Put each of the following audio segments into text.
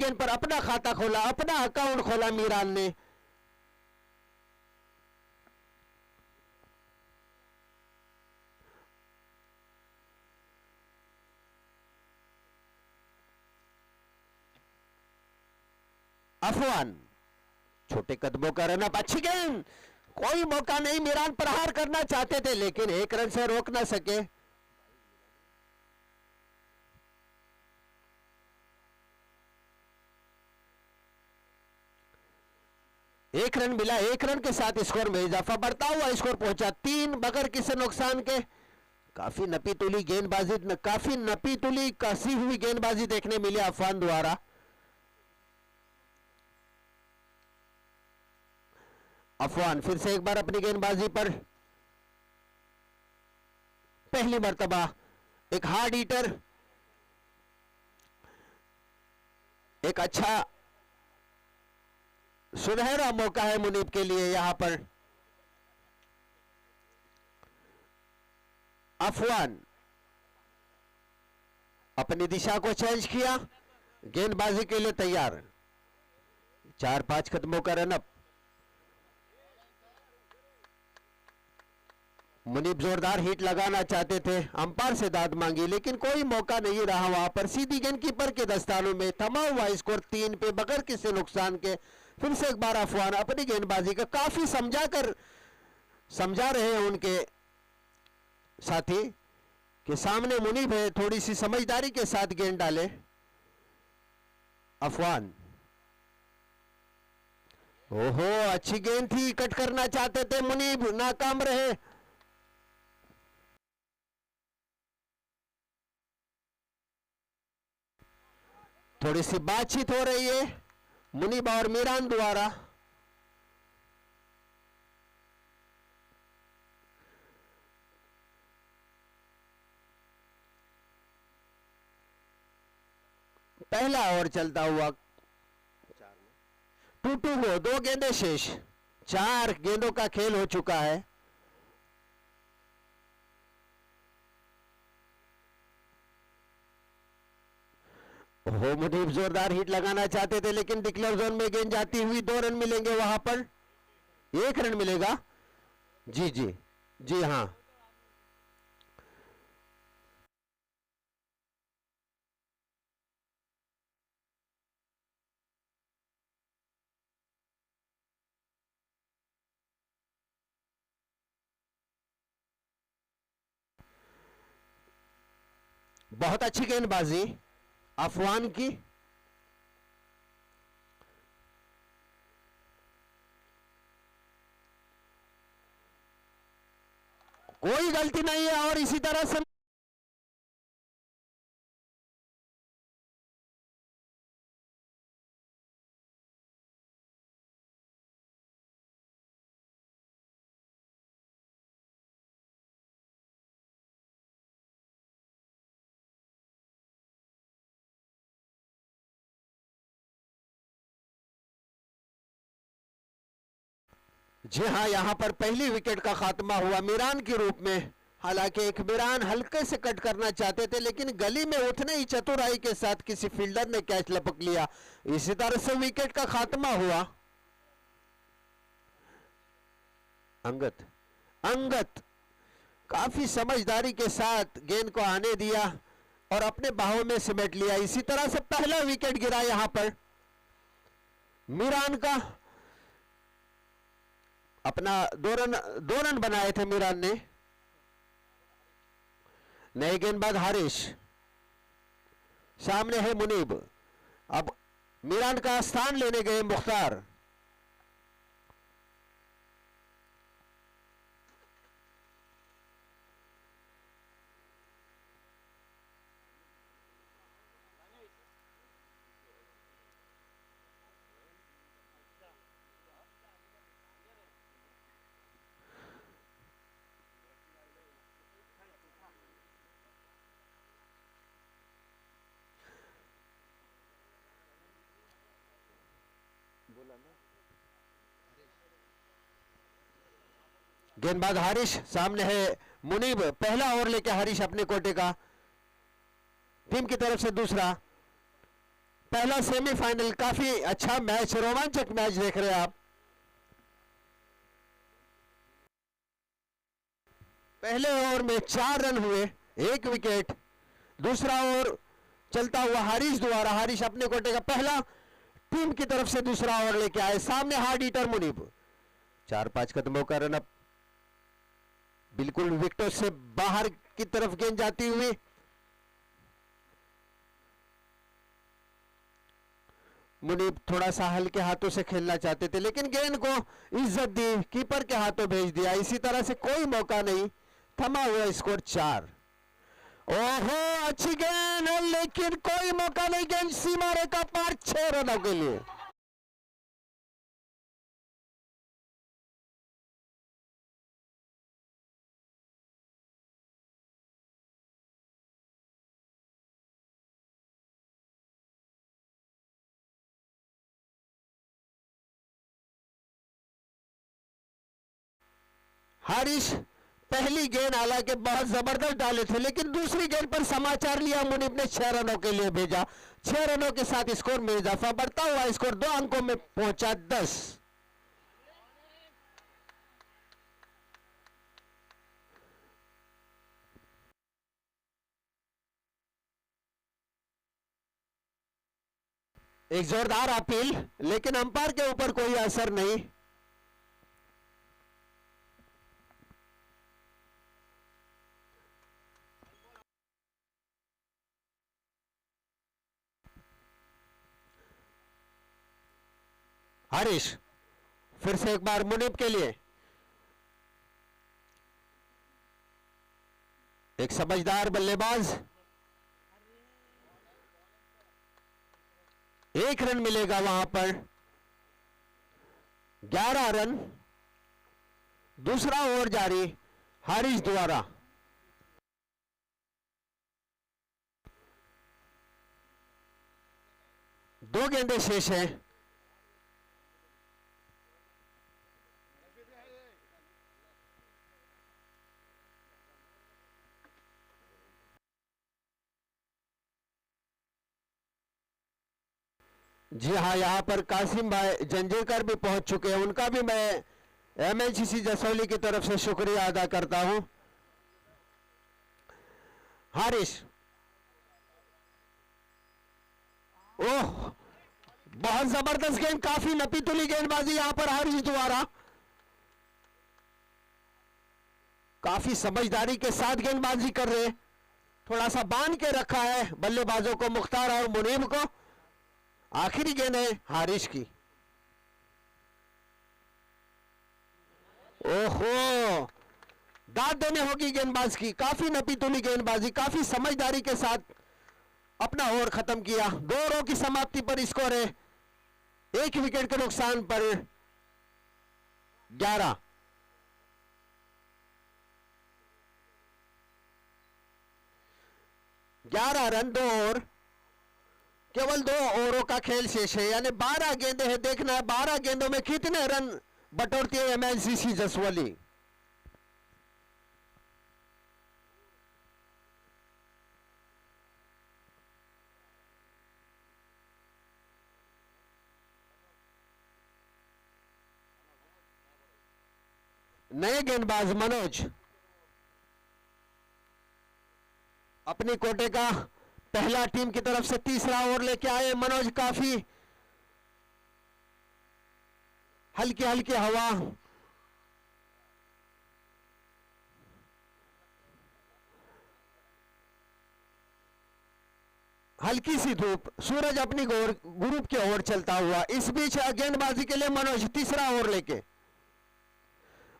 गेंद पर अपना खाता खोला, अपना अकाउंट खोला मीरान ने। अफवान छोटे कदमों का रनअप, अच्छी गेंद, कोई मौका नहीं, मीरान प्रहार करना चाहते थे लेकिन एक रन से रोक ना सके। एक रन मिला, एक रन के साथ स्कोर में इजाफा, बढ़ता हुआ स्कोर पहुंचा 3 बगैर किसी नुकसान के। काफी नपी तुली गेंदबाजी, काफी नपी तुली कसी हुई गेंदबाजी देखने मिली अफवान द्वारा। अफवान फिर से एक बार अपनी गेंदबाजी पर, पहली मर्तबा एक हार्ड हीटर, एक अच्छा सुनहरा मौका है मुनीब के लिए यहां पर। अफवान अपनी दिशा को चेंज किया, गेंदबाजी के लिए तैयार, 4-5 कदमों का रनअप। मुनीब जोरदार हिट लगाना चाहते थे, अंपायर से दाद मांगी लेकिन कोई मौका नहीं रहा वहां पर। सीधी गेंद कीपर के दस्तानों में, थमा हुआ स्कोर 3 पे बगैर किसी नुकसान के। फिर से एक बार अफवान अपनी गेंदबाजी का काफी समझा रहे हैं उनके साथी कि सामने मुनीब है, थोड़ी सी समझदारी के साथ गेंद डाले। अफवान, ओहो अच्छी गेंद थी, कट करना चाहते थे मुनीब, नाकाम रहे। थोड़ी सी बातचीत हो रही है मुनीब और मीरान द्वारा। पहला ओवर चलता हुआ 2-2 हो, 2 गेंदें शेष, 4 गेंदों का खेल हो चुका है। हो मुनीब जोरदार हिट लगाना चाहते थे लेकिन डिक्लेयर जोन में गेंद जाती हुई 2 रन मिलेंगे वहां पर, 1 रन मिलेगा। जी जी जी हां, बहुत अच्छी गेंदबाजी अफवान की। कोई गलती नहीं है और इसी तरह से जी हां, यहां पर पहली विकेट का खात्मा हुआ मीरान के रूप में। हालांकि एक मीरान हल्के से कट करना चाहते थे लेकिन गली में उतने ही चतुराई के साथ किसी फील्डर ने कैच लपक लिया, इसी तरह से विकेट का खात्मा हुआ। अंगत काफी समझदारी के साथ गेंद को आने दिया और अपने बाहों में सिमट लिया, इसी तरह से पहला विकेट गिरा यहां पर मीरान का। अपना 2 रन बनाए थे मीरान ने। नए गेंदबाज हारिश, सामने है मुनीब, अब मीरान का स्थान लेने गए मुख्तार। गेंदबाज हारिश, सामने है मुनीब, पहला ओवर लेके हारिश अपने कोटे का, टीम की तरफ से दूसरा। पहला सेमीफाइनल, काफी अच्छा मैच, रोमांचक मैच देख रहे हैं आप। पहले ओवर में 4 रन हुए, 1 विकेट। दूसरा ओवर चलता हुआ हारिश द्वारा, हारिश अपने कोटे का पहला टीम की तरफ से दूसरा ओवर लेके आए। सामने हार्ड हीटर मुनीब, 4-5 कदमों का रन अप, बिल्कुल विकेटों से बाहर की तरफ गेंद जाती हुई। मुनीब थोड़ा सा हल्के हाथों से खेलना चाहते थे, लेकिन गेंद को इज्जत दी, कीपर के हाथों भेज दिया। इसी तरह से कोई मौका नहीं, थमा हुआ स्कोर 4। ओहो, अच्छी गेंद, लेकिन कोई मौका नहीं, गेंद सीमा रेखा पार, 6 रनों के लिए। हारिश पहली गेंद हालांकि बहुत जबरदस्त डाले थे, लेकिन दूसरी गेंद पर समाचार लिया मुनीब ने, 6 रनों के लिए भेजा। 6 रनों के साथ स्कोर में इजाफा, बढ़ता हुआ स्कोर 2 अंकों में पहुंचा 10। एक जोरदार अपील, लेकिन अंपायर के ऊपर कोई असर नहीं। हारिश फिर से एक बार मुनीब के लिए, एक समझदार बल्लेबाज, 1 रन मिलेगा वहां पर। 11 रन, दूसरा ओवर जारी हारिश द्वारा। दो गेंदें शेष हैं। जी हाँ, यहाँ पर कासिम भाई जंजेकर भी पहुंच चुके हैं, उनका भी मैं एमएनसीसी जसौली की तरफ से शुक्रिया अदा करता हूं। हारिश, ओह, बहुत जबरदस्त गेंद, काफी नपीतुली गेंदबाजी यहां पर हारिश द्वारा। काफी समझदारी के साथ गेंदबाजी कर रहे, थोड़ा सा बांध के रखा है बल्लेबाजों को, मुख्तार और मुनीब को। आखिरी गेंद है हारिश की। ओहो, दाद देने होगी गेंदबाज की, काफी नपीतुली गेंदबाजी, काफी समझदारी के साथ अपना ओवर खत्म किया। 2 ओवरों की समाप्ति पर स्कोर है 1 विकेट के नुकसान पर 11। रन, 2 ओवर, केवल 2 ओवरों का खेल शेष है, यानी 12 गेंदें हैं। देखना है 12 गेंदों में कितने रन बटोरती है एमएनसीसी जसवली। नए गेंदबाज मनोज अपनी कोटे का पहला टीम की तरफ से तीसरा ओवर लेके आए। मनोज काफी हल्की हल्की हवा, हल्की सी धूप, सूरज अपनी ग्रुप की ओर चलता हुआ। इस बीच गेंदबाजी के लिए मनोज तीसरा ओवर लेके,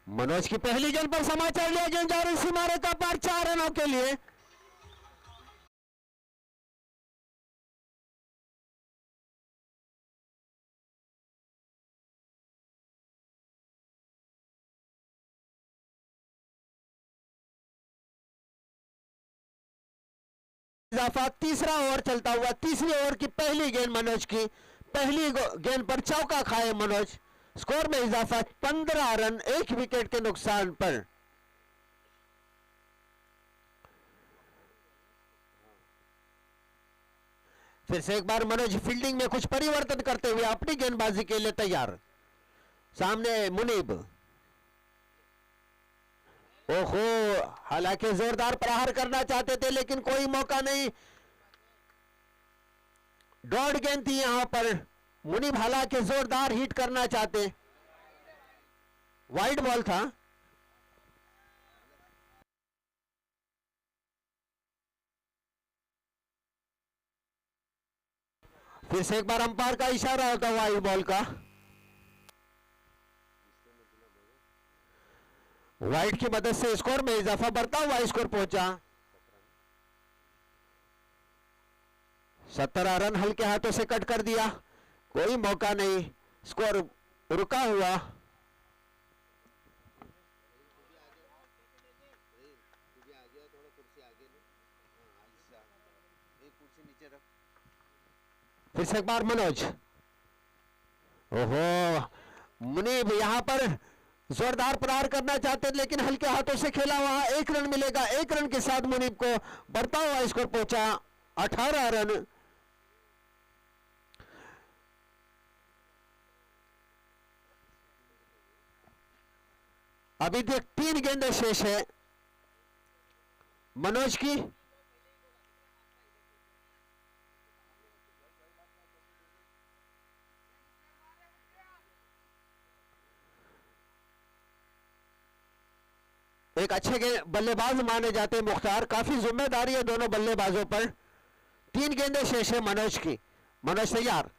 मनोज की पहली गेंद पर समाचार लिया, गेंद जा रही सीमा रेखा पार, 4 रनों के लिए। इजाफा, तीसरा ओवर चलता हुआ, तीसरी ओवर की पहली गेंद मनोज की, पहली गेंद पर चौका खाए मनोज। स्कोर में इजाफा, 15 रन 1 विकेट के नुकसान पर। फिर से एक बार मनोज फील्डिंग में कुछ परिवर्तन करते हुए अपनी गेंदबाजी के लिए तैयार। सामने मुनीब, ओहो, हालांकि जोरदार प्रहार करना चाहते थे लेकिन कोई मौका नहीं। डॉट गेंद थी यहां पर। मुनीब हालांकि जोरदार हिट करना चाहते, वाइड बॉल था। फिर से एक बार अंपायर का इशारा होता वाइड बॉल का। वाइड की मदद से स्कोर में इजाफा बढ़ता हुआ स्कोर पहुंचा। 17 रन हल्के हाथों से कट कर दिया, कोई मौका नहीं, स्कोर रुका हुआ। फिर से एक बार मनोज, ओहो, मुनीब यहां पर जोरदार प्रहार करना चाहते लेकिन हल्के हाथों से खेला, वहां 1 रन मिलेगा। 1 रन के साथ मुनीब को बढ़ता हुआ स्कोर पहुंचा 18 रन। अभी तक 3 गेंदें शेष है मनोज की। एक अच्छे बल्लेबाज माने जाते हैं मुख्तार, काफी जिम्मेदारी है दोनों बल्लेबाजों पर। 3 गेंदें शेष है मनोज की। मनोज तैयार,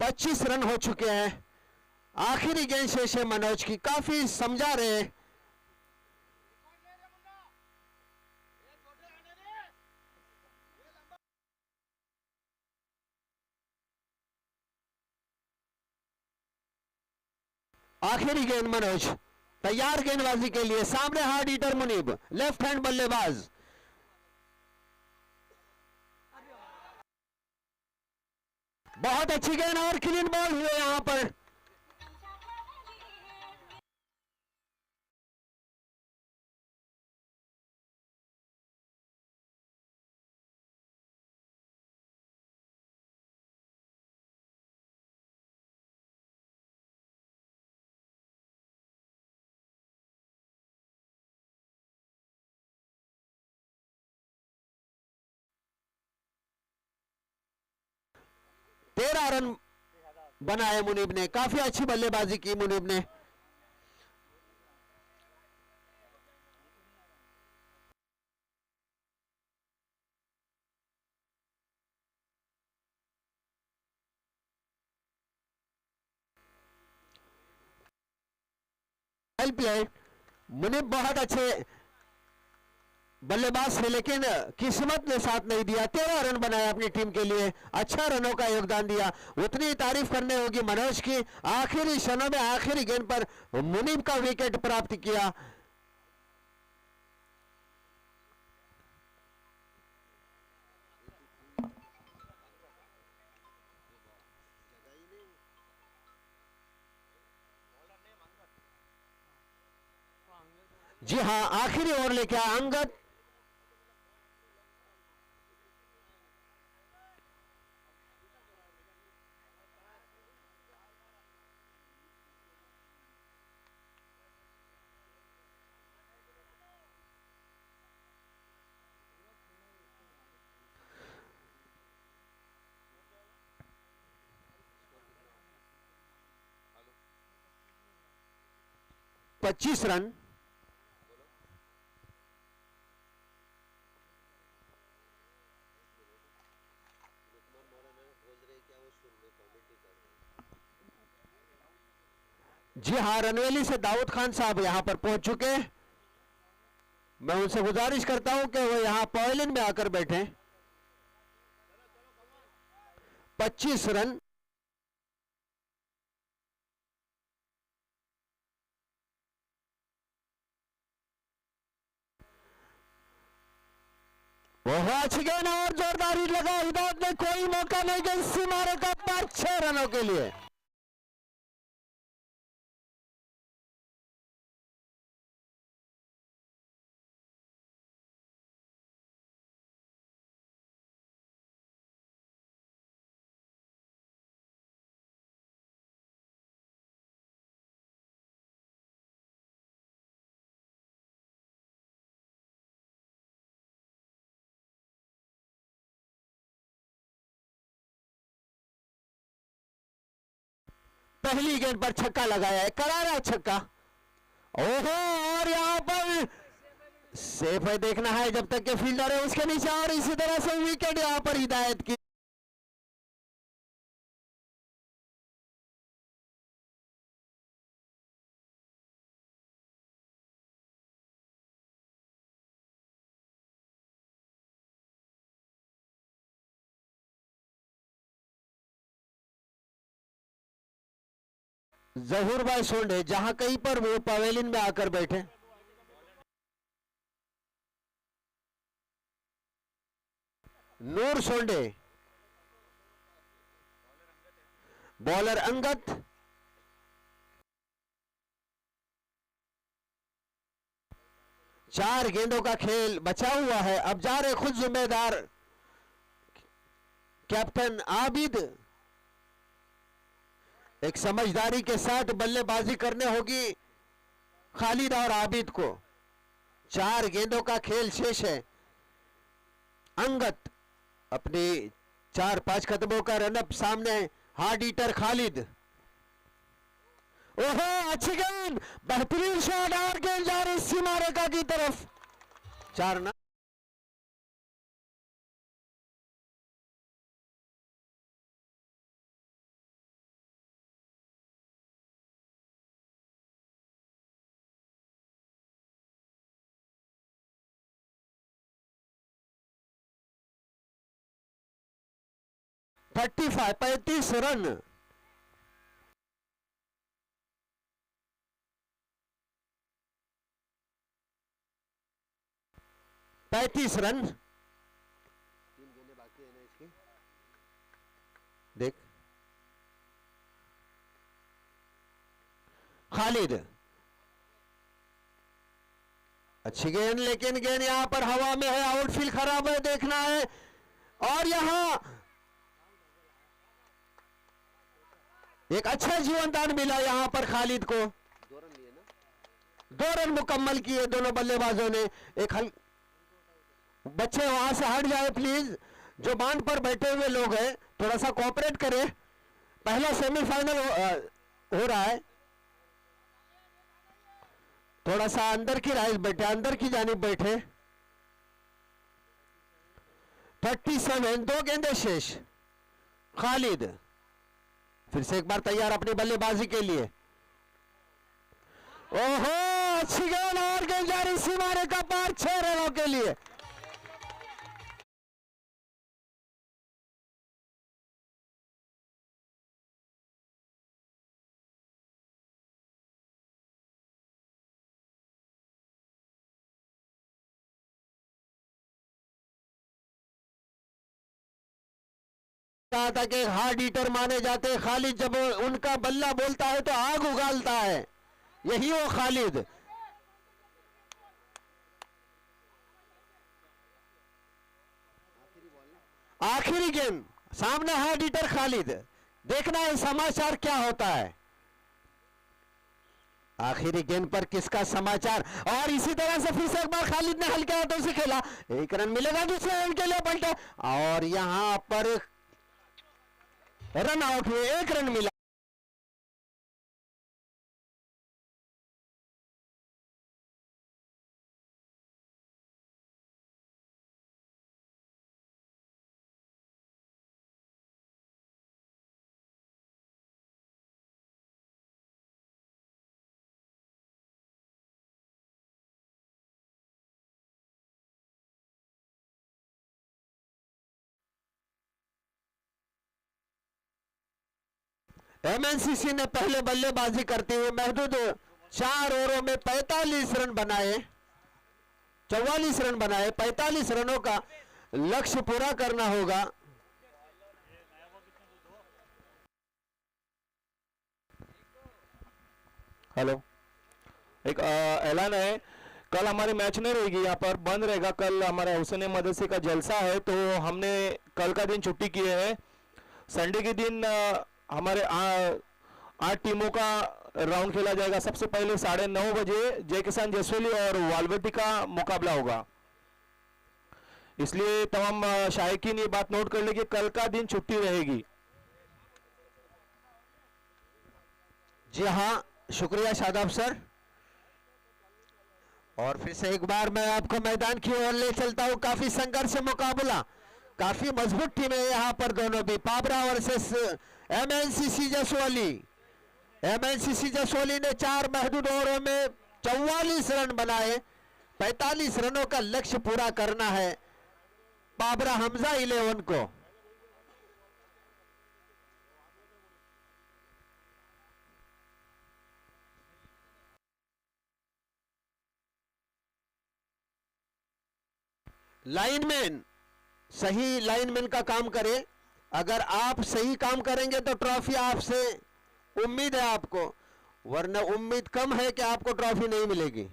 पच्चीस रन हो चुके हैं। आखिरी गेंद शेष है मनोज की, काफी समझा रहे हैं। आखिरी गेंद मनोज, तैयार गेंदबाजी के लिए। सामने hard hitter Munib, left hand बल्लेबाज। बहुत अच्छी गेंद और क्लीन बॉल हुए यहां पर। तेरह रन बनाए मुनीब ने, काफी अच्छी बल्लेबाजी की मुनीब ने। Well played. मुनीब बहुत अच्छे बल्लेबाज थे लेकिन किस्मत ने साथ नहीं दिया। 13 रन बनाया अपनी टीम के लिए, अच्छा रनों का योगदान दिया। उतनी तारीफ करने होगी मनोज की। आखिरी क्षणों में आखिरी गेंद पर मुनीब का विकेट प्राप्त किया। जी हां, आखिरी ओवर लेके आया अंगद। पच्चीस रन। जी हां, रनवेली से दाऊद खान साहब यहां पर पहुंच चुके। मैं उनसे गुजारिश करता हूं कि वो यहां पवेलियन में आकर बैठे। 25 रन। बहुत अच्छी गेंद और जोरदार हिट लगा। हिदायत ने कोई मौका नहीं, गेंद सीमारे का पार 6 रनों के लिए। पहली गेंद पर छक्का लगाया है, करारा छक्का। ओहो, और यहां पर सेफ है, देखना है जब तक के फील्डर है उसके नीचे। और इसी तरह से विकेट यहां पर हिदायत की। जहूर भाई सोंडे जहां कहीं पर वो पवेलियन में आकर बैठे। नूर सोंडे, बॉलर अंगद। चार गेंदों का खेल बचा हुआ है। अब जा रहे खुद जिम्मेदार कैप्टन आबिद। एक समझदारी के साथ बल्लेबाजी करने होगी खालिद और आबिद को। 4 गेंदों का खेल शेष है। अंगद अपने 4-5 कदमों का रनअप सामने, हार्ड ईटर खालिद। ओहो, अच्छी गेंद, बेहतरीन शॉट और गेंद जा रही सीमा रेखा की तरफ। 4 रन। Thirty 35 run. पैंतीस रन। 3 गेंदें बाकी है ना इसकी। देख खालिद, अच्छी गेंद, लेकिन गेंद यहां पर हवा में है। आउटफील्ड खराब है, देखना है। और यहां एक अच्छा जीवनदान मिला यहां पर खालिद को। 2 रन लिए ना, 2 रन मुकम्मल किए दोनों बल्लेबाजों ने। एक बच्चे वहां से हट जाए प्लीज। जो बांध पर बैठे हुए लोग हैं थोड़ा सा कोऑपरेट करें। पहला सेमीफाइनल हो रहा है। थोड़ा सा अंदर की राइज बैठे, अंदर की जानिब बैठे। 37, 2 गेंदें शेष। खालिद फिर से एक बार तैयार अपनी बल्लेबाजी के लिए। ओहो, अच्छी गेंद और गेंद जारी सीमारे का पार 6 रनों के लिए। कहा था कि हार्ड हीटर माने जाते हैं खालिद, जब उनका बल्ला बोलता है तो आग उगालता है, यही वो खालिद। आखिरी गेंद, सामने हार्ड हीटर खालिद, देखना है समाचार क्या होता है। आखिरी गेंद पर किसका समाचार। और इसी तरह से फिर से एक बार खालिद ने हल्के हाथों से खेला, 1 रन मिलेगा दूसरे रन के लिए पलटा, और यहां पर रन आउट हुए, 1 रन मिला। एमएनसीसी ने पहले बल्लेबाजी करते हुए महदूद 4 ओवरों में 45 रन बनाए, 44 रन बनाए। 45 रनों का लक्ष्य पूरा करना होगा। हेलो, एक ऐलान है, कल हमारी मैच नहीं रहेगी, यहाँ पर बंद रहेगा। कल हमारे हुसैन मदरसे का जलसा है, तो हमने कल का दिन छुट्टी किए है। संडे के दिन हमारे 8 टीमों का राउंड खेला जाएगा। सबसे पहले 9:30 बजे जय किसान जसवली और वालवेटी का मुकाबला होगा। इसलिए तमाम शायकीन ये बात नोट कर ले कि कल का दिन छुट्टी रहेगी। जी हाँ, शुक्रिया शादाब सर। और फिर से एक बार मैं आपको मैदान की ओर ले चलता हूं। काफी संघर्ष मुकाबला, काफी मजबूत टीम है यहाँ पर दोनों भी। पाबरा वर्सेस एमएनसीसी जसवली। एमएनसीसी जसवली ने 4 महदूद ओवरों में 44 रन बनाए। 45 रनों का लक्ष्य पूरा करना है पाबरा हमजा 11 को। लाइनमैन सही लाइनमैन का काम करे। अगर आप सही काम करेंगे तो ट्रॉफी आपसे उम्मीद है आपको, वरना उम्मीद कम है कि आपको ट्रॉफी नहीं मिलेगी।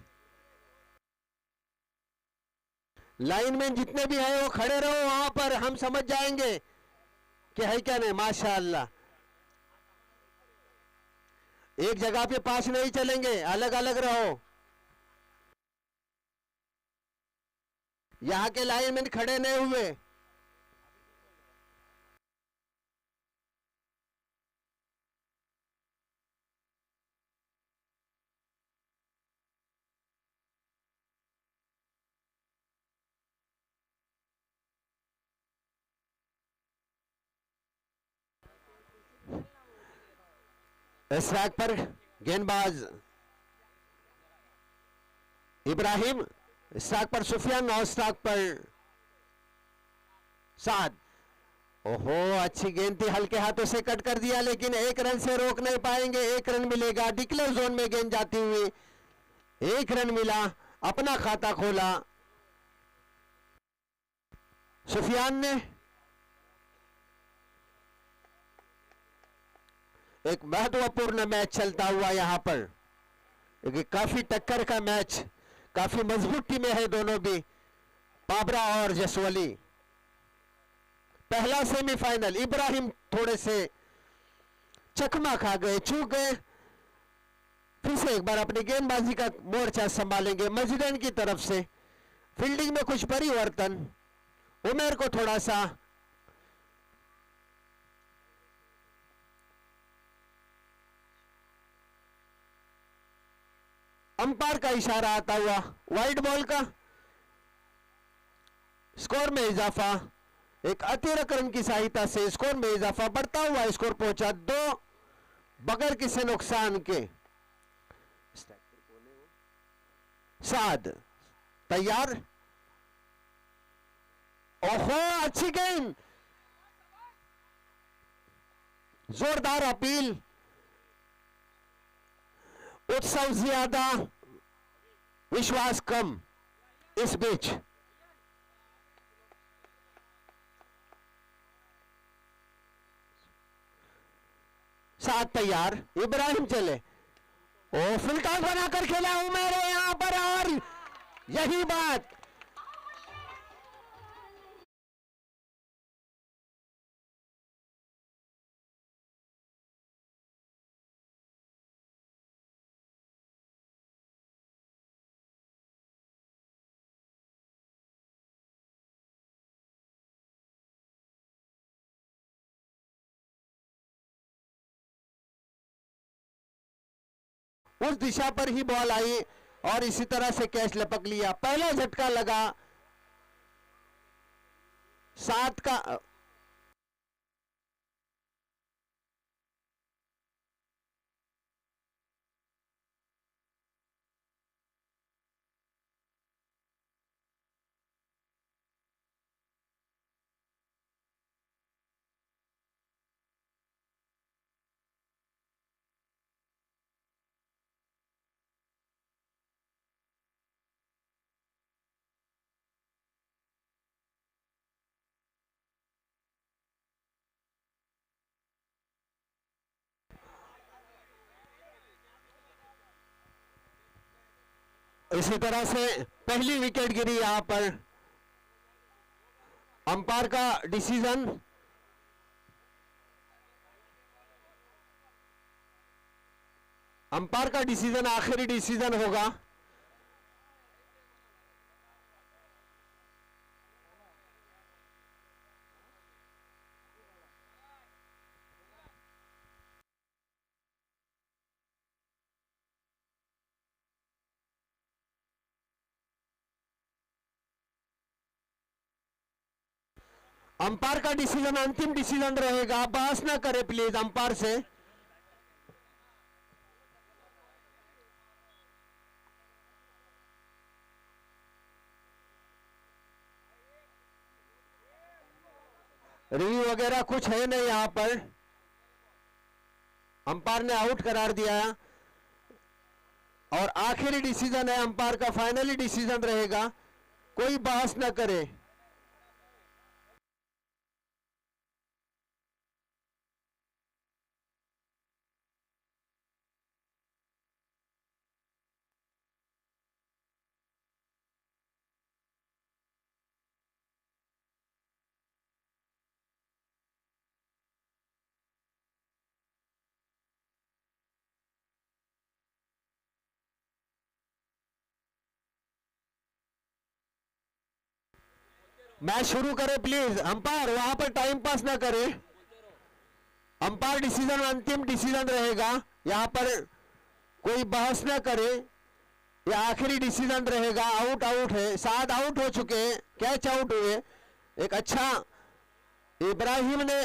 लाइनमैन जितने भी हैं वो खड़े रहो वहां पर, हम समझ जाएंगे कि है क्या नहीं। माशाअल्लाह, एक जगह पे पास नहीं चलेंगे, अलग अलग रहो। यहाँ के लाइनमैन खड़े नहीं हुए। स्ट्राइक पर गेंदबाज इब्राहिम, स्ट्राइक पर सुफियान और स्ट्राइक पर साद। ओहो, अच्छी गेंद थी, हल्के हाथों से कट कर दिया, लेकिन 1 रन से रोक नहीं पाएंगे। 1 रन मिलेगा। डिक्लेयर जोन में गेंद जाती हुई 1 रन मिला, अपना खाता खोला सुफियान ने। एक महत्वपूर्ण मैच चलता हुआ यहां पर, एक काफी टक्कर का मैच, काफी मजबूत टीमें हैं दोनों भी, पाबरा और जसवली। पहला सेमीफाइनल, इब्राहिम थोड़े से चकमा खा गए, चूक गए। फिर से एक बार अपनी गेंदबाजी का मोर्चा संभालेंगे मस्जिदैन की तरफ से। फील्डिंग में कुछ परिवर्तन, उमेर को थोड़ा सा अंपायर का इशारा आता हुआ, वाइड बॉल का। स्कोर में इजाफा, एक अतिरिक्त रन की सहायता से स्कोर में इजाफा, बढ़ता हुआ स्कोर पहुंचा 2 बगैर किसी नुकसान के। साद तैयार। ओहो अच्छी गेंद, जोरदार अपील, उत्सव ज्यादा विश्वास कम। इस बीच साथ तैयार, इब्राहिम चले, ओ फुल टॉस बनाकर खेला उमेर है यहां पर, और यही बात उस दिशा पर ही बॉल आई और इसी तरह से कैच लपक लिया। पहला झटका लगा, सात का इसी तरह से पहली विकेट गिरी यहां पर। अंपायर का डिसीजन, अंपायर का डिसीजन आखिरी डिसीजन होगा। अंपायर का डिसीजन अंतिम डिसीजन रहेगा, बहस ना करे प्लीज अंपायर से। रिव्यू वगैरह कुछ है नहीं यहां पर, अंपायर ने आउट करार दिया है और आखिरी डिसीजन है अंपायर का, फाइनली डिसीजन रहेगा, कोई बहस ना करे। मैच शुरू करे प्लीज अंपायर, वहां पर टाइम पास ना करे। अंपायर डिसीजन अंतिम डिसीजन रहेगा, यहां पर कोई बहस ना करे, यह आखिरी डिसीजन रहेगा। आउट आउट है, 7 आउट हो चुके हैं, कैच आउट हुए। एक अच्छा इब्राहिम ने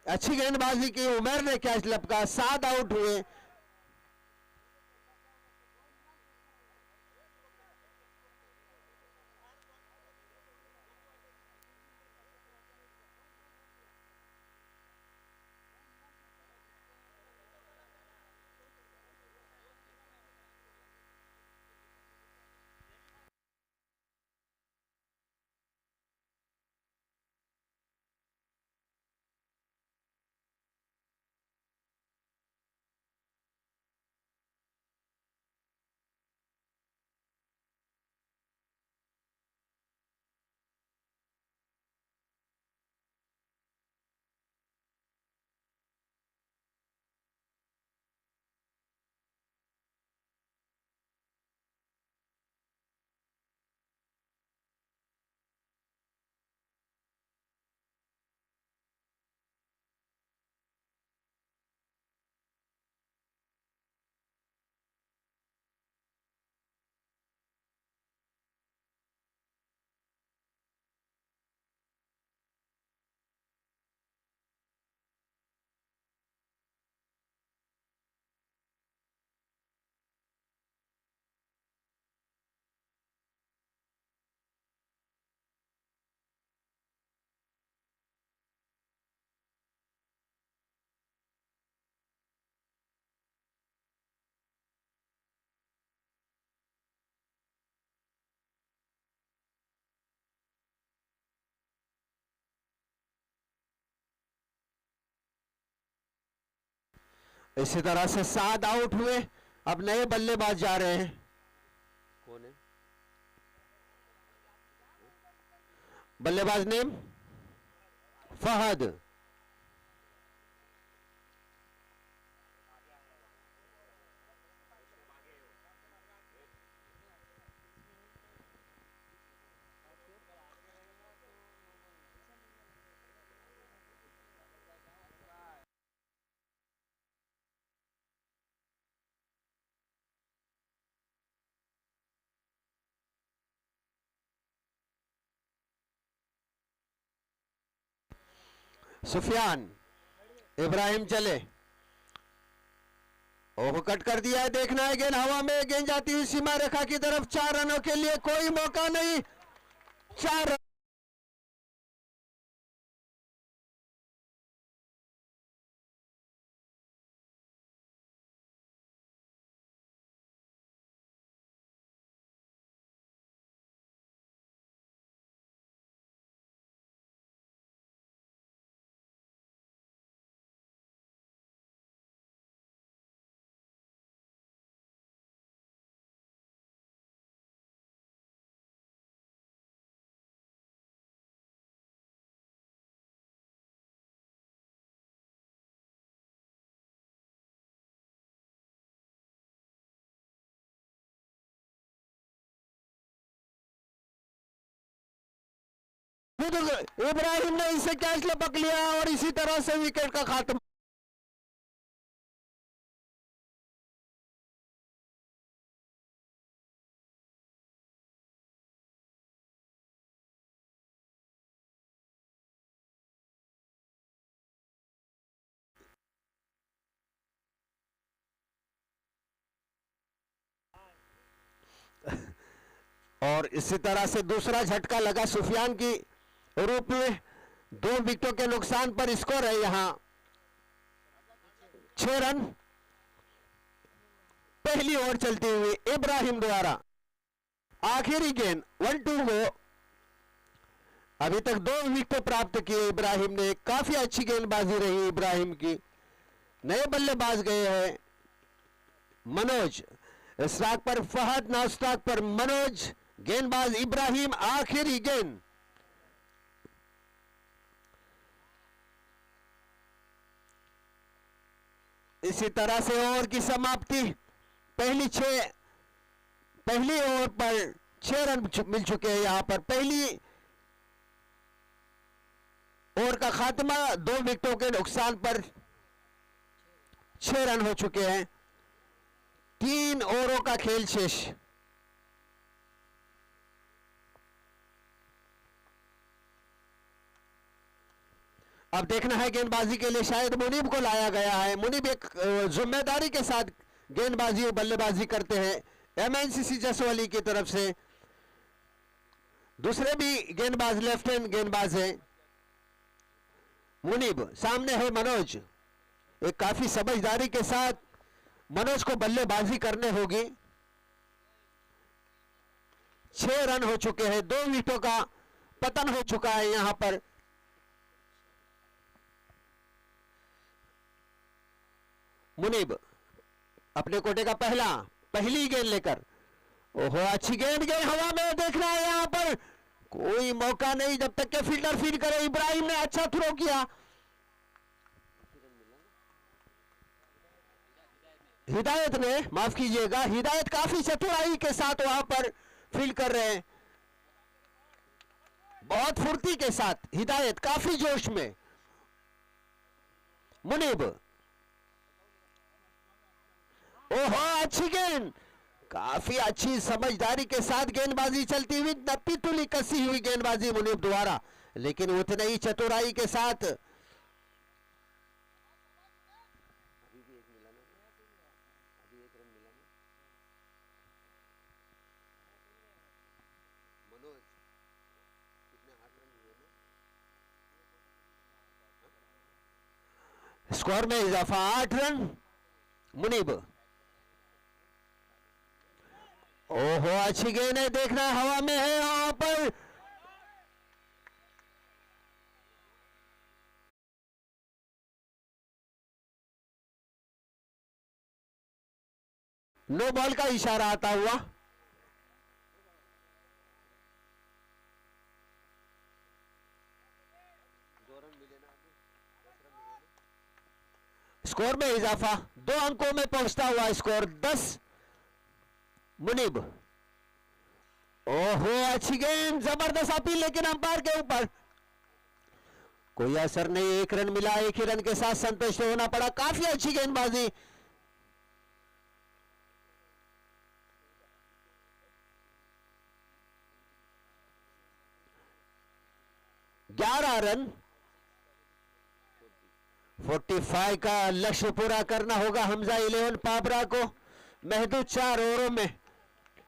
अच्छी गेंदबाजी की, उमर ने कैच लपका, 7 आउट हुए। इसी तरह से 7 आउट हुए। अब नए बल्लेबाज जा रहे हैं। कौन है बल्लेबाज? नेम फहद। सुफियान इब्राहिम चले। ओह, कट कर दिया है। देखना है गेंद हवा में, गेंद जाती हुई सीमा रेखा की तरफ। 4 रनों के लिए कोई मौका नहीं। 4 इब्राहिम ने इसे कैच लपक लिया और इसी तरह से विकेट का खात्मा। और इसी तरह से दूसरा झटका लगा सुफियान की रूप में। 2 विकेटों के नुकसान पर स्कोर है यहां 6 रन। पहली ओवर चलती हुई इब्राहिम द्वारा। आखिरी गेंद 1-2 गो। अभी तक 2 विकेट प्राप्त किए इब्राहिम ने। काफी अच्छी गेंदबाजी रही इब्राहिम की। नए बल्लेबाज गए हैं मनोज। स्ट्राइक पर फहद, नॉन स्ट्राइक पर मनोज। गेंदबाज इब्राहिम। आखिरी गेंद। इसी तरह से ओवर की समाप्ति। पहली ओवर पर 6 रन मिल चुके हैं। यहां पर पहली ओवर का खात्मा 2 विकेटों के नुकसान पर 6 रन हो चुके हैं। 3 ओवरों का खेल शेष। अब देखना है गेंदबाजी के लिए शायद मुनीब को लाया गया है। मुनीब एक जिम्मेदारी के साथ गेंदबाजी और बल्लेबाजी करते हैं एमएनसीसी जसवाली की तरफ से। दूसरे भी गेंदबाज लेफ्ट हैंड गेंदबाज हैं। मुनीब सामने है मनोज। एक काफी समझदारी के साथ मनोज को बल्लेबाजी करने होगी। 6 रन हो चुके हैं। 2 विकेटों का पतन हो चुका है यहां पर। मुनीब अपने कोटे का पहली गेंद लेकर। ओहो, अच्छी गेंद गई हवा में। देखना है यहां पर कोई मौका नहीं जब तक के फील्डर फील्ड करे। इब्राहिम ने अच्छा थ्रो किया। हिदायत ने, माफ कीजिएगा, हिदायत काफी चतुराई के साथ वहां पर फील्ड कर रहे हैं। बहुत फुर्ती के साथ हिदायत, काफी जोश में। मुनीब, ओहो, अच्छी गेंद। काफी अच्छी समझदारी के साथ गेंदबाजी चलती हुई। नपी तुली कसी हुई गेंदबाजी मुनीब द्वारा, लेकिन उतने ही चतुराई के साथ। स्कोर में इजाफा 8 रन। मुनीब, ओहो, अच्छी गेंद है। देखना हवा में है वहां पर। नो बॉल का इशारा आता हुआ। स्कोर में इजाफा, 2 अंकों में पहुंचता हुआ स्कोर 10। मुनीब, ओहो अच्छी गेंद, जबरदस्त अपील, लेकिन अंपायर के ऊपर कोई असर नहीं। 1 रन मिला, 1 ही रन के साथ संतुष्ट होना पड़ा। काफी अच्छी गेंदबाजी। 11 रन, 45 का लक्ष्य पूरा करना होगा हमजा 11 पाबरा को। महदूद 4 ओवरों में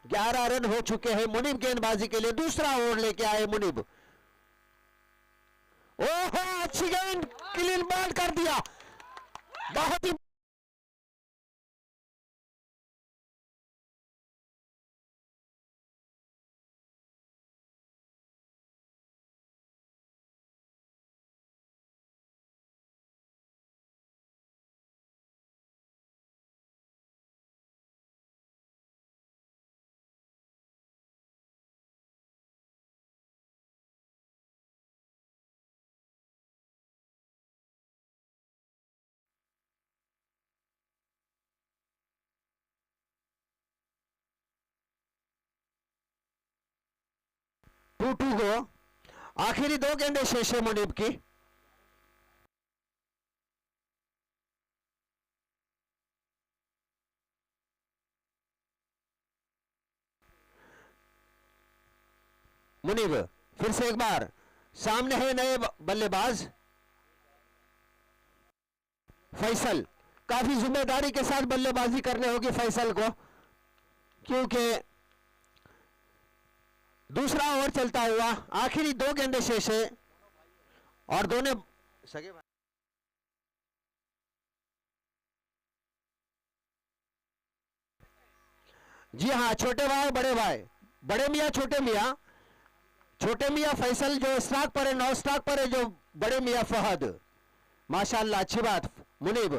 11 रन हो चुके हैं मुनीब गेंदबाजी के लिए। दूसरा ओवर लेके आए मुनीब। ओहो अच्छी गेंद, क्लीन बॉल कर दिया, बहुत ही टू को। आखिरी 2 गेंदें शेष है मुनीब की। मुनीब फिर से एक बार, सामने है नए बल्लेबाज फैसल। काफी जिम्मेदारी के साथ बल्लेबाजी करने होगी फैसल को, क्योंकि दूसरा ओवर चलता हुआ। आखिरी 2 गेंदें शेष है और दोनों सगे भाई। जी हाँ, छोटे भाई बड़े भाई, बड़े मियाँ छोटे मियाँ। छोटे मियाँ फैसल जो स्ट्राइक पर है, 9 स्ट्राइक पर है जो बड़े मियाँ फहद। माशाल्लाह, अच्छी बात मुनीब।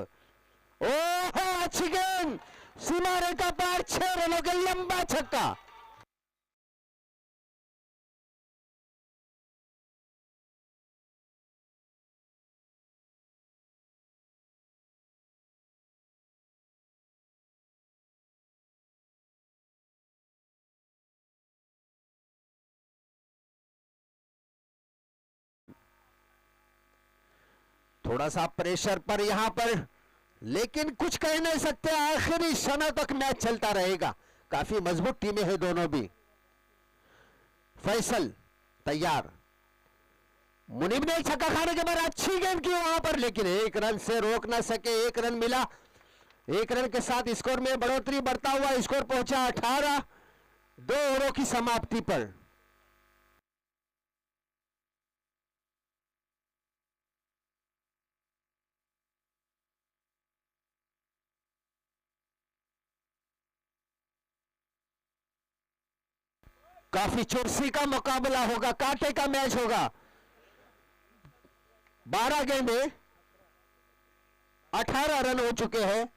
ओहो अच्छी गेंद, सीमा रेखा पार, 6 रनों का लंबा छक्का। थोड़ा सा प्रेशर पर यहां पर, लेकिन कुछ कह नहीं सकते। आखिरी क्षणों तक मैच चलता रहेगा। काफी मजबूत टीमें हैं दोनों भी। फैसल तैयार। मुनीब ने एक छक्का खाने के बाद अच्छी गेंद की वहां पर, लेकिन 1 रन से रोक ना सके। 1 रन मिला। 1 रन के साथ स्कोर में बढ़ोतरी, बढ़ता हुआ स्कोर पहुंचा 18, 2 ओवरों की समाप्ति पर। काफी चुरसी का मुकाबला होगा, कांटे का मैच होगा। 12 गेंदे, 18 रन हो चुके हैं।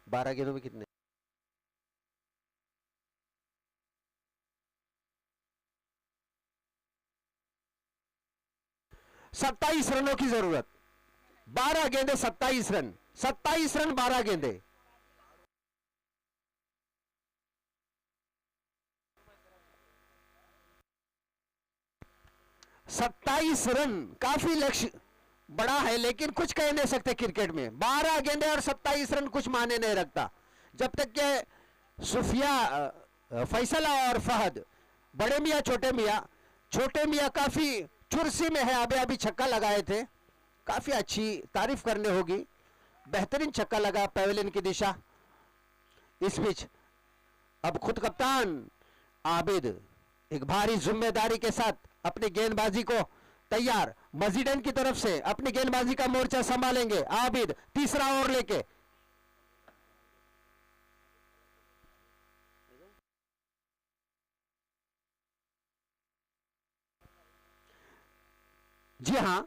12 गेंदों में कितने? 27 रनों की जरूरत। 12 गेंदे 27 रन, 27 रन 12 गेंदे। 27 रन काफी लक्ष्य बड़ा है, लेकिन कुछ कह नहीं सकते क्रिकेट में। 12 गेंदे और 27 रन कुछ माने नहीं रखता। जब तक के सुफिया, फैसल और फहद, बड़े मियाँ छोटे मियाँ काफी चुरसी में है। अभी छक्का लगाए थे, काफी अच्छी तारीफ करने होगी। बेहतरीन छक्का लगा पैवेलियन की दिशा। इस बीच अब खुद कप्तान आबिद एक भारी जिम्मेदारी के साथ अपनी गेंदबाजी को तैयार। मजीडन की तरफ से अपनी गेंदबाजी का मोर्चा संभालेंगे आबिद, तीसरा ओवर लेके। जी हां,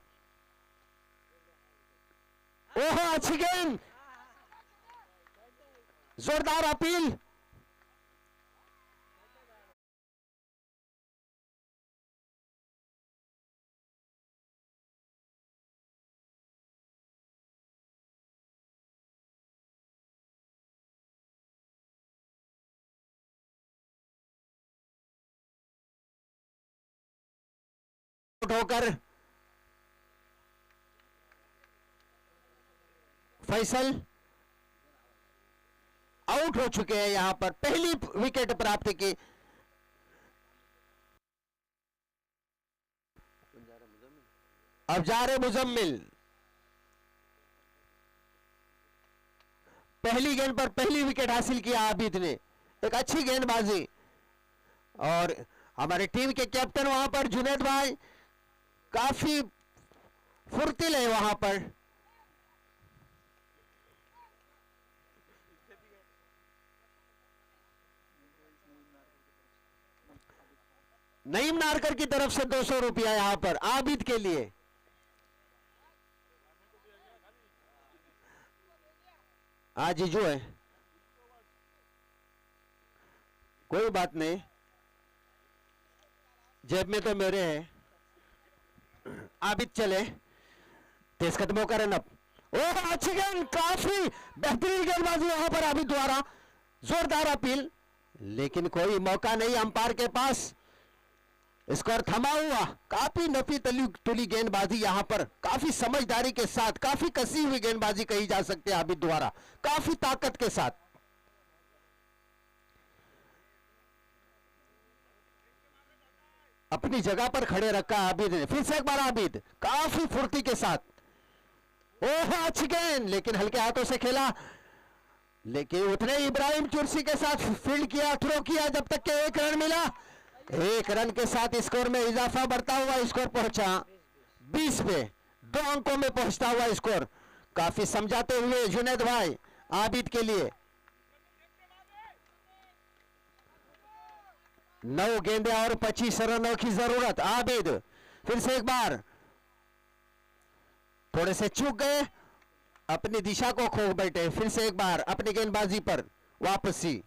ओहो अच्छी गेंद, जोरदार अपील। होकर फैसल आउट हो चुके हैं। यहां पर पहली विकेट प्राप्त की। अब जा रहे मुजम्मिल। पहली गेंद पर पहली विकेट हासिल किया आबिद ने। एक अच्छी गेंदबाजी। और हमारे टीम के कैप्टन वहां पर जुनैद भाई काफी फुर्तिल है वहां पर। नईम नारकर की तरफ से 200 रुपया यहां पर आबिद के लिए। आज जीजू है, कोई बात नहीं, जेब में तो मेरे है। आबिद चले, तेज कदमों का रन अप। ओह अच्छी गेंद, काफी बेहतरीन गेंदबाजी वहां पर आबिद द्वारा। जोरदार अपील, लेकिन कोई मौका नहीं अंपायर के पास। स्कोर थमा हुआ। काफी नफी तुली गेंदबाजी यहां पर, काफी समझदारी के साथ, काफी कसी हुई गेंदबाजी कही जा सकती है आबिद द्वारा, काफी ताकत के साथ। अपनी जगह पर खड़े रखा आबिद ने। फिर से एक बार आबिद काफी फुर्ती के साथ। ओह अच्छी गेंद, लेकिन हल्के हाथों से खेला। लेकिन उतने इब्राहिम चुरसी के साथ फील्ड किया, थ्रो किया, जब तक के एक रन मिला। एक रन के साथ स्कोर में इजाफा बढ़ता हुआ स्कोर पहुंचा 20 पे। 2 अंकों में पहुंचता हुआ स्कोर। काफी समझाते हुए जुनैद भाई आबिद के लिए। 9 गेंदे और 25 रनों की जरूरत। आबिद फिर से एक बार, थोड़े से चूक गए, अपनी दिशा को खो बैठे। फिर से एक बार अपनी गेंदबाजी पर वापसी।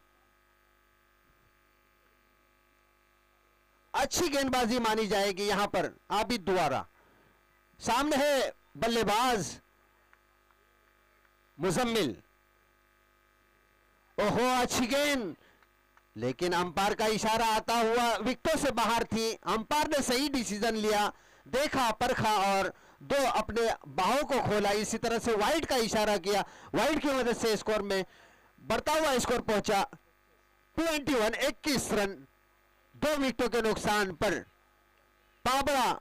अच्छी गेंदबाजी मानी जाएगी यहां पर आबिद द्वारा। सामने है बल्लेबाज मुजम्मिल। ओहो अच्छी गेंद, लेकिन अंपायर का इशारा आता हुआ विकेटों से बाहर थी। अंपायर ने सही डिसीजन लिया, देखा परखा और 2 अपने बाहों को खोला, इसी तरह से वाइड का इशारा किया। वाइड की मदद से स्कोर में बढ़ता हुआ स्कोर पहुंचा 21 रन। 2 विकेटों के नुकसान पर पाबड़ा।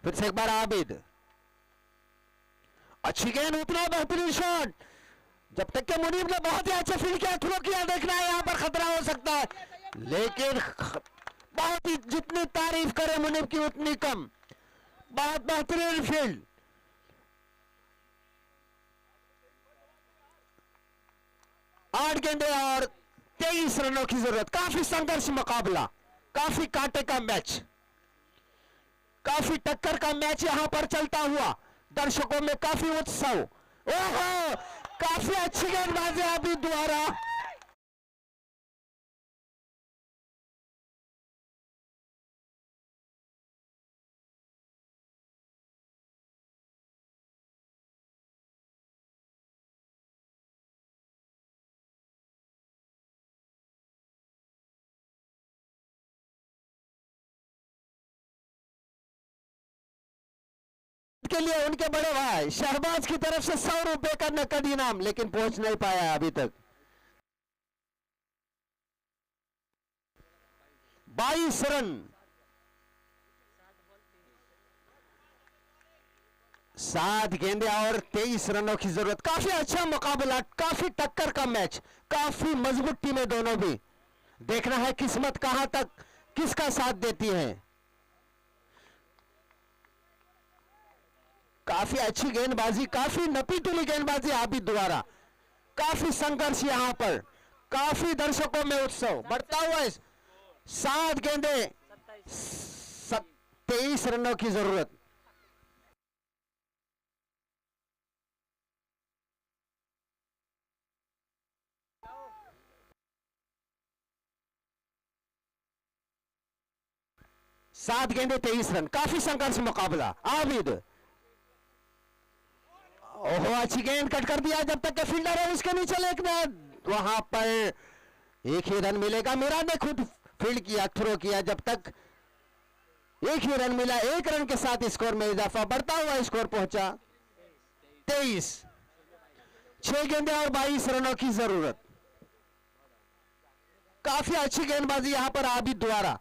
फिर से एक बार आबिद, अच्छी गेंद, उतना बेहतरीन शॉट। जब तक के मुनीब ने बहुत ही अच्छा फील्ड किया, थ्रो किया, देखना है यहां पर खतरा हो सकता है, लेकिन बहुत ही, जितनी तारीफ करे मुनीब की उतनी कम। बहुत बेहतरीन फील्ड। आठ गेंदे और 23 रनों की जरूरत। काफी संघर्ष मुकाबला, काफी कांटे का मैच, काफी टक्कर का मैच यहां पर चलता हुआ। दर्शकों में काफी उत्साह। ओहो काफी अच्छी गेंदबाजी आबिद द्वारा। के लिए उनके बड़े भाई शहबाज की तरफ से 100 रुपए का नकद इनाम, लेकिन पहुंच नहीं पाया अभी तक। 22 रन, 7 गेंदे और 23 रनों की जरूरत। काफी अच्छा मुकाबला, काफी टक्कर का मैच, काफी मजबूत टीमें दोनों भी। देखना है किस्मत कहां तक किसका साथ देती है। काफी अच्छी गेंदबाजी, काफी नपीतुली गेंदबाजी आबिद द्वारा। काफी संघर्ष यहां पर, काफी दर्शकों में उत्सव बढ़ता हुआ। 7 गेंदे 23 रनों की जरूरत। 7 गेंदे 23 रन, काफी संघर्ष मुकाबला। आबिद, ओहो अच्छी गेंद कट कर दिया, जब तक के फील्डर है उसके नीचे लेकर वहां पर एक ही रन मिलेगा। मीरा ने खुद फील्ड किया, थ्रो किया, जब तक एक ही रन मिला। 1 रन के साथ स्कोर में इजाफा, बढ़ता हुआ स्कोर पहुंचा 23। 6 गेंदे और 22 रनों की जरूरत। काफी अच्छी गेंदबाजी यहां पर आबिद द्वारा।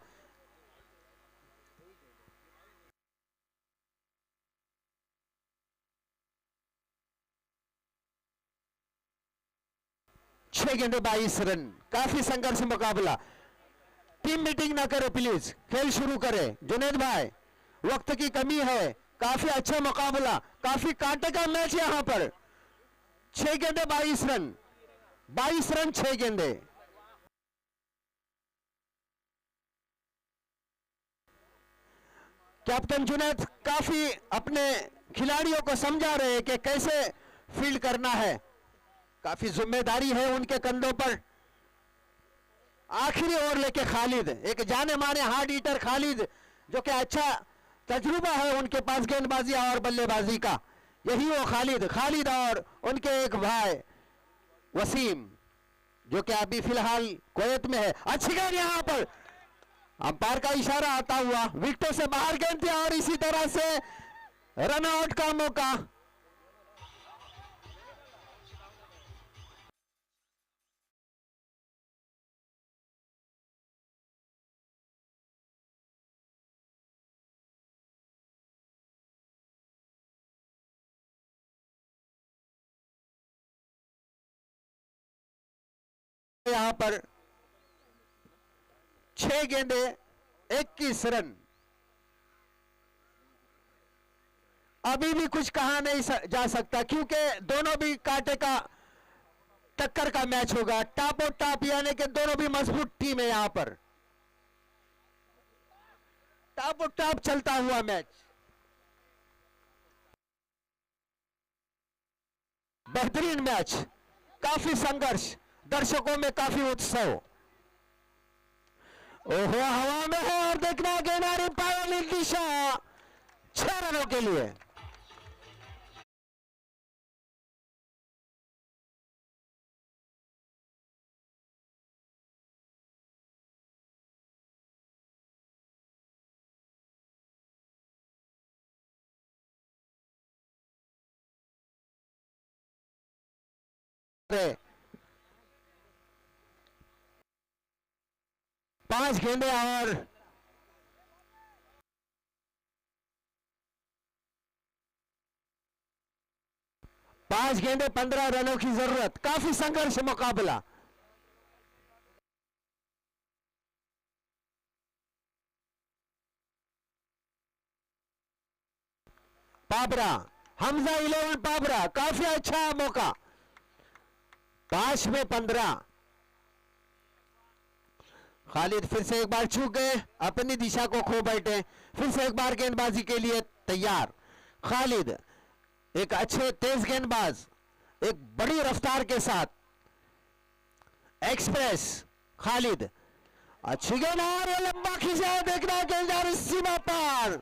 छह गेंदे 22 रन, काफी संघर्ष मुकाबला। टीम मीटिंग ना करे प्लीज, खेल शुरू करे। जुनेद भाई, वक्त की कमी है। काफी अच्छा मुकाबला, काफी कांटे का मैच यहां पर। 6 गेंदे 22 रन, 22 रन 6 गेंदे। कैप्टन जुनेद काफी अपने खिलाड़ियों को समझा रहे हैं कि कैसे फील्ड करना है। काफी जिम्मेदारी है उनके कंधों पर। आखिरी ओवर लेके खालिद, एक जाने माने हार्ड ईटर खालिद, जो कि अच्छा तजुर्बा है उनके पास गेंदबाजी और बल्लेबाजी का। यही वो खालिद और उनके एक भाई वसीम, जो कि अभी फिलहाल कुवैत में है। अच्छी गेंद यहां पर, अंपायर का इशारा आता हुआ, विकेटों से बाहर गेंद थी और इसी तरह से रन आउट का मौका। यहां पर 6 गेंदे 21 रन। अभी भी कुछ कहा नहीं जा सकता, क्योंकि दोनों भी कांटे का टक्कर का मैच होगा। टॉप और टॉप, यानी कि दोनों भी मजबूत टीम है यहां पर। टॉप और टॉप चलता हुआ मैच, बेहतरीन मैच, काफी संघर्ष, दर्शकों में काफी उत्सव। ओहो हवा में है और देखना गेंद पायल दिशा 6 रनों के लिए। पांच गेंदे और 5 गेंदे 15 रनों की जरूरत। काफी संघर्ष मुकाबला। पाबरा, हमजा 11 पाबरा, काफी अच्छा मौका। 5 में 15। खालिद फिर से एक बार चूक गए, अपनी दिशा को खो बैठे। फिर से एक बार गेंदबाजी के लिए तैयार। खालिद एक अच्छे तेज गेंदबाज, एक बड़ी रफ्तार के साथ। एक्सप्रेस खालिद, अच्छी गेंद और लंबा खिंचा, देखना गेंद सीमा पार।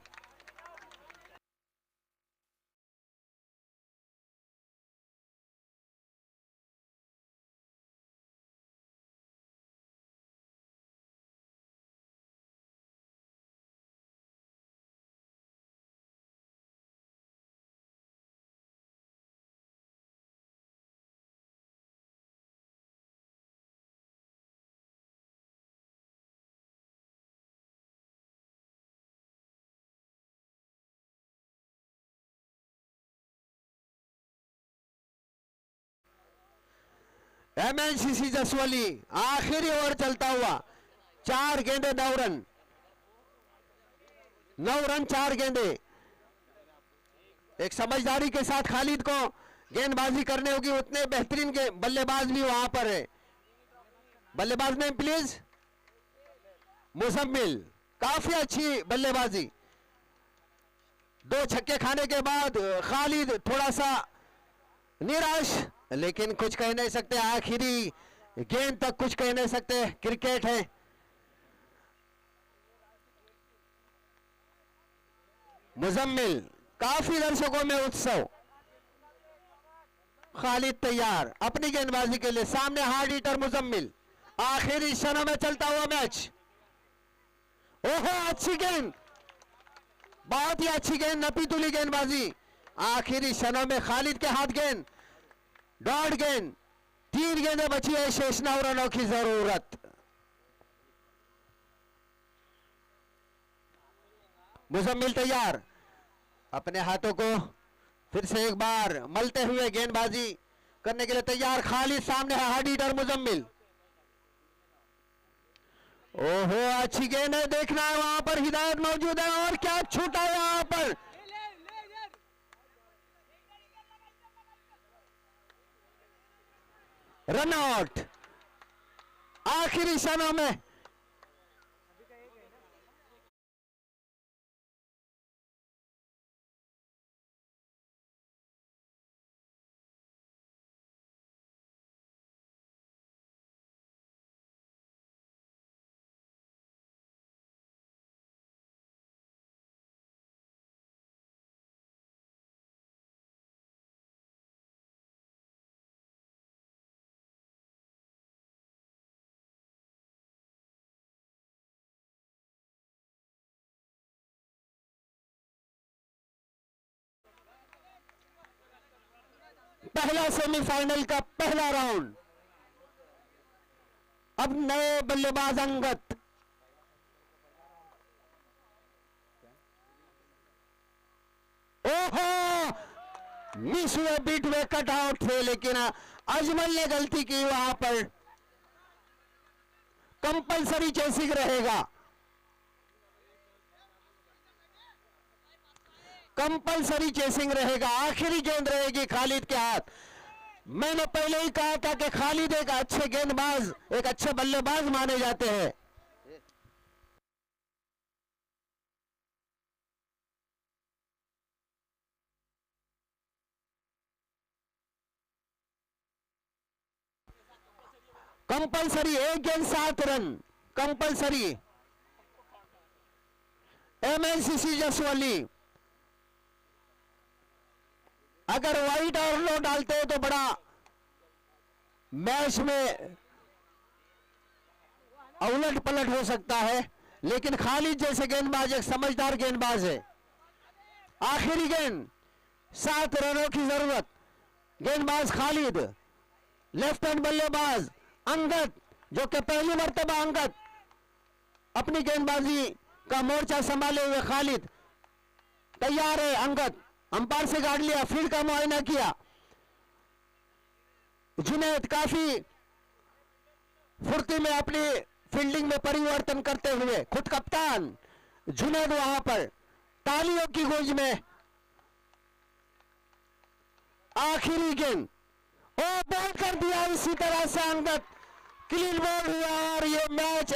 एमएनसीसी जसवली, आखिरी ओवर चलता हुआ। 4 गेंदे 9 रन, 9 रन 4 गेंदे। एक समझदारी के साथ खालिद को गेंदबाजी करने होगी। उतने बेहतरीन के बल्लेबाज भी वहां पर है। बल्लेबाज नेम प्लीज। मुजम्मिल, काफी अच्छी बल्लेबाजी। 2 छक्के खाने के बाद खालिद थोड़ा सा निराश, लेकिन कुछ कह नहीं सकते। आखिरी गेंद तक कुछ कह नहीं सकते, क्रिकेट है। मुजम्मिल, काफी दर्शकों में उत्सव। खालिद तैयार अपनी गेंदबाजी के लिए, सामने हार्ड हिटर मुजम्मिल। आखिरी क्षणों में चलता हुआ मैच। ओहो, अच्छी गेंद, बहुत ही अच्छी गेंद, नपी-तुली गेंदबाजी। आखिरी क्षणों में खालिद के हाथ गेंद, डॉट गेंद। 3 गेंदें बची है, शेष 9 रनों की जरूरत। मुजम्मिल तैयार, अपने हाथों को फिर से एक बार मलते हुए गेंदबाजी करने के लिए तैयार। खालिद सामने है, हार्ड हिटर मुजम्मिल। ओहो, अच्छी गेंद है, देखना है वहां पर हिदायत मौजूद है, और क्या छूटा है वहां पर। रन आउट आखिरी क्षणों में। पहला सेमीफाइनल का पहला राउंड। अब नए बल्लेबाज अंगद। ओहो, मिस हुए, बीट हुए, कट आउट थे, लेकिन अजमल ने गलती की वहां पर। कंपलसरी चेसिंग रहेगा, कंपलसरी चेसिंग रहेगा। आखिरी गेंद रहेगी खालिद के हाथ। मैंने पहले ही कहा था कि खालिद एक अच्छे गेंदबाज, एक अच्छे बल्लेबाज माने जाते हैं। कंपलसरी, एक गेंद 7 रन कंपलसरी। एमएनसीसी जसवली अगर वाइट और लो डालते हैं तो बड़ा मैच में उलट पलट हो सकता है, लेकिन खालिद जैसे गेंदबाज एक समझदार गेंदबाज है। आखिरी गेंद, 7 रनों की जरूरत। गेंदबाज खालिद, लेफ्ट हैंड बल्लेबाज अंगद, जो कि पहली मर्तबा अंगद अपनी गेंदबाजी का मोर्चा संभाले हुए। खालिद तैयार है, अंगद अंपायर से गाड़ लिया, फील्ड का मुआयना किया। जुनैद काफी फुर्ती में अपनी फील्डिंग में परिवर्तन करते हुए, खुद कप्तान जुनैद वहां पर तालियों की गूंज में। आखिरी गेंद, ओ बॉल कर दिया इसी तरह से अंगद, क्लीन बॉल हुआ और ये मैच